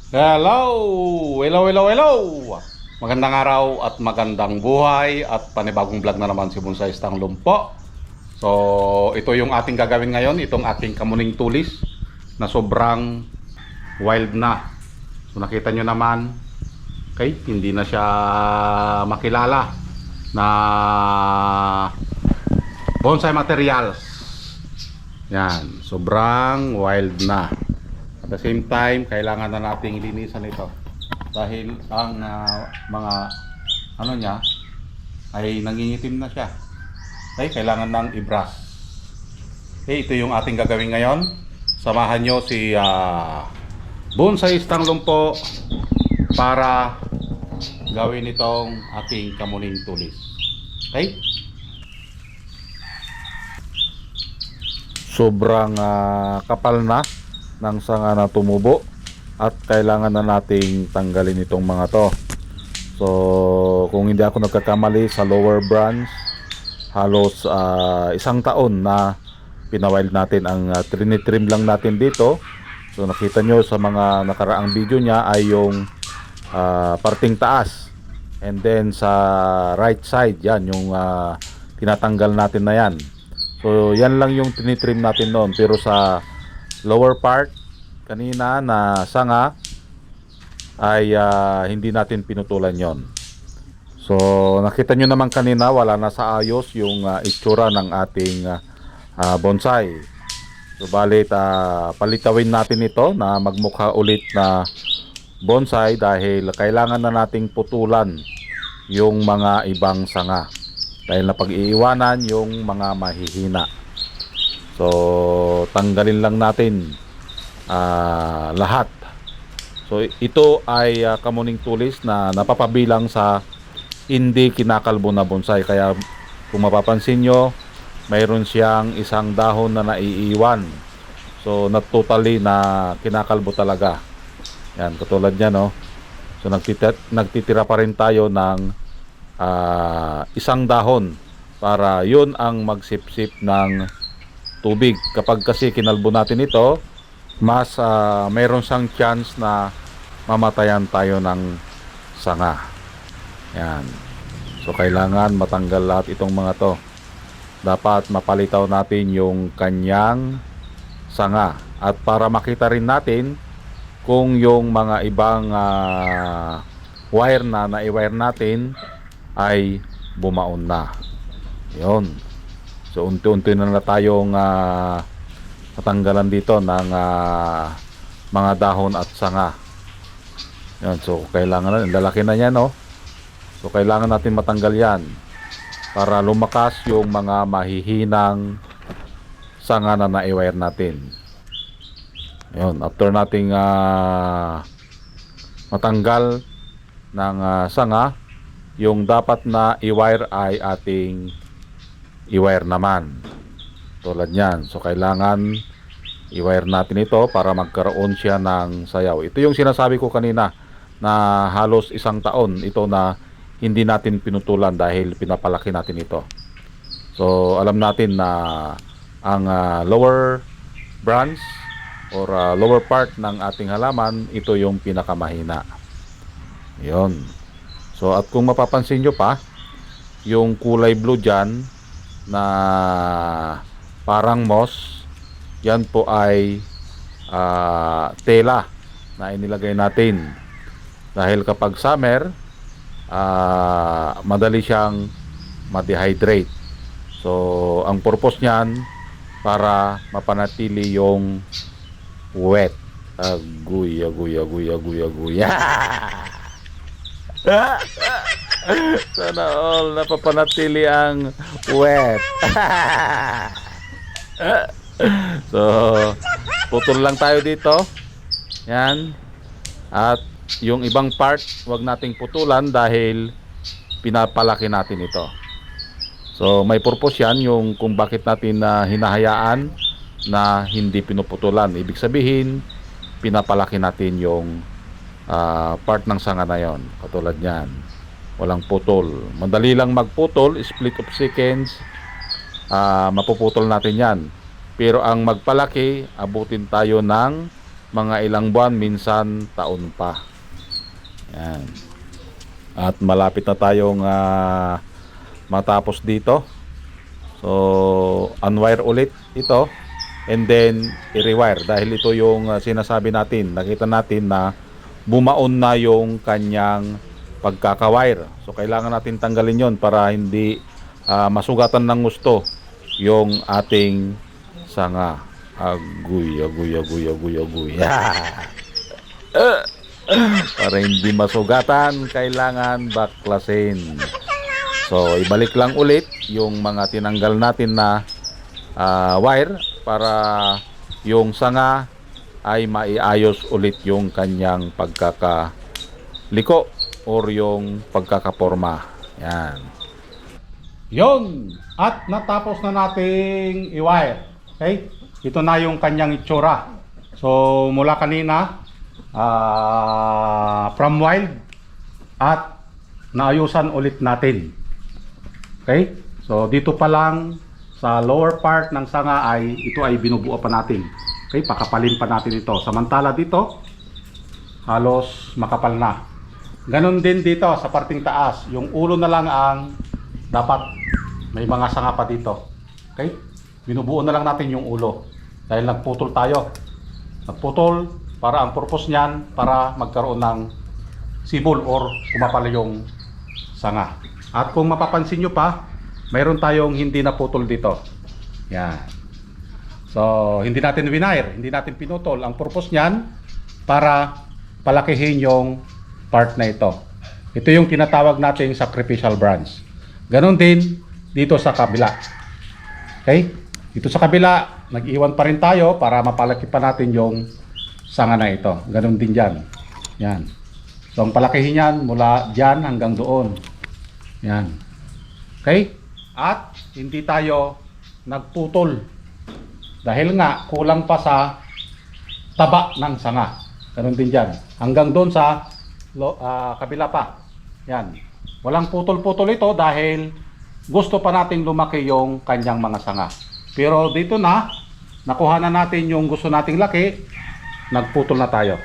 Hello! Hello, hello, hello! Magandang araw at magandang buhay at panibagong vlog na naman si Bonsai Stang Lumpo. So, ito yung ating gagawin ngayon, itong ating kamuning tulis na sobrang wild na. So, nakita nyo naman, okay, hindi na siya makilala na bonsai materials. Yan, sobrang wild na. At the same time, kailangan na nating linisan ito dahil ang mga ano niya ay nangingitim na siya. Okay, kailangan ng i-brush. Okay, ito yung ating gagawin ngayon. Samahan nyo si Bonsai Stang Lumpo para gawin itong aking kamuning tulis. Okay? Sobrang kapal na ng sanga na tumubo at kailangan na nating tanggalin itong mga to. So kung hindi ako nagkakamali, sa lower branch halos isang taon na pinawild natin. Ang trinitrim lang natin dito, so nakita nyo sa mga nakaraang video niya ay yung parting taas, and then sa right side yan yung tinatanggal natin na yan. So yan lang yung tinitrim natin noon, pero sa lower part kanina na sanga ay hindi natin pinutulan yon. So nakita nyo naman kanina, wala na sa ayos yung itsura ng ating bonsai. So balit palitawin natin ito na magmukha ulit na bonsai dahil kailangan na nating putulan yung mga ibang sanga dahil na pag-iiwanan yung mga mahihina. So tanggalin lang natin lahat. So ito ay kamuning tulis na napapabilang sa hindi kinakalbo na bonsai. Kaya kung mapapansin nyo, mayroon siyang isang dahon na naiiwan. So not totally na kinakalbo talaga. Yan, katulad niya, no? So nagtitira pa rin tayo ng isang dahon para yun ang magsipsip ng tubig. Kapag kasi kinalbo natin ito, mas mayroon siyang chance na mamatayan tayo ng sanga. Yan. So kailangan matanggal lahat itong mga to. Dapat mapalitaw natin yung kanyang sanga. At para makita rin natin kung yung mga ibang wire na nai-wire natin ay bumaon na. Yun. So unti-unti na tayong matanggalan dito ng mga dahon at sanga. Yan, so kailangan na, lalaki na yan, no? So kailangan natin matanggal yan para lumakas yung mga mahihinang sanga na nai-wire natin. Yun, after nating matanggal ng sanga, yung dapat na i-wire ay ating i-wire naman. Tulad niyan. So kailangan i-wire natin ito para magkaroon siya ng sayaw. Ito yung sinasabi ko kanina na halos isang taon ito na hindi natin pinutulan dahil pinapalaki natin ito. So alam natin na ang lower branch or lower part ng ating halaman, ito yung pinakamahina. Yun. So at kung mapapansin nyo pa, yung kulay blue dyan na parang moss, yan po ay tela na inilagay natin. Dahil kapag summer, madali siyang ma-dehydrate. So ang purpose niyan para mapanatili yung wet. Aguy, aguy, aguy, aguy, aguy. Sana all napapanatili ang wet. So putol lang tayo dito. Yan. At yung ibang part, wag nating putulan dahil pinapalaki natin ito. So may purpose yan, yung kung bakit natin hinahayaan na hindi pinuputulan. Ibig sabihin, pinapalaki natin yung part ng sanga na yon. Katulad yan, walang putol. Madali lang magputol, split of seconds, mapuputol natin yan. Pero ang magpalaki, abutin tayo ng mga ilang buwan, minsan taon pa. Yan. At malapit na tayong matapos dito. So, unwire ulit ito and then i-rewire dahil ito yung sinasabi natin. Nakita natin na bumaon na yung kanyang pagkakawire. So, kailangan natin tanggalin yon para hindi masugatan ng gusto yung ating sanga. Aguy, aguy, aguy, aguy, aguy. Para hindi masugatan, kailangan baklasin. So, ibalik lang ulit yung mga tinanggal natin na wire para yung sanga ay maiayos ulit yung kanyang pagkakaliko or yung pagkakaporma. Yan. Yon! At natapos na nating i-wire. Okay? Ito na yung kanyang itsura. So, mula kanina, from wild at naayusan ulit natin. Okay? So dito pa lang sa lower part ng sanga ay ito ay binubuo pa natin. Okay, pakapalin pa natin ito. Samantala dito halos makapal na. Ganon din dito sa parting taas. Yung ulo na lang ang dapat may mga sanga pa dito. Okay? Binubuo na lang natin yung ulo dahil nagputol tayo. Nagputol para ang purpose niyan para magkaroon ng sibol or kumapal yung sanga. At kung mapapansin nyo pa, mayroon tayong hindi naputol dito. Yan. So, hindi natin winire, hindi natin pinutol. Ang purpose niyan para palakihin yung part na ito. Ito yung tinatawag nating sacrificial branch. Ganon din dito sa kabila. Okay? Dito sa kabila, nag-iwan pa rin tayo para mapalaki pa natin yung sanga na ito. Ganon din dyan. Yan. So, ang palakihin yan mula dyan hanggang doon. Yan. Okay? At hindi tayo nagputol. Dahil nga, kulang pa sa taba ng sanga. Ganon din dyan. Hanggang doon sa kabila pa. Yan. Walang putol-putol ito dahil gusto pa nating lumaki yung kanyang mga sanga. Pero dito na, nakuha na natin yung gusto nating laki, nagputol na tayo.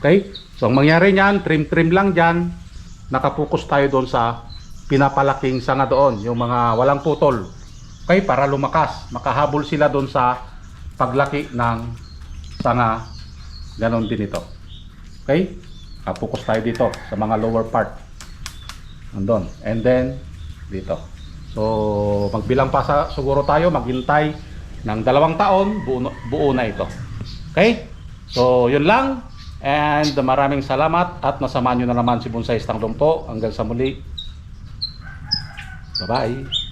Okay? So, ang mangyari niyan, trim-trim lang dyan, nakapokus tayo doon sa pinapalaking sanga doon, yung mga walang putol. Okay? Para lumakas, makahabol sila doon sa paglaki ng sanga. Ganon din ito. Okay? Nakapokus tayo dito sa mga lower part. Andun. And then, dito. So, magbilang pa siguro tayo, maghintay ng 2 taon, buo na ito. Okay? So, yun lang. And maraming salamat at nasamahan nyo na naman si Bonsai Stang Lumpo. Hanggang sa muli. Bye-bye.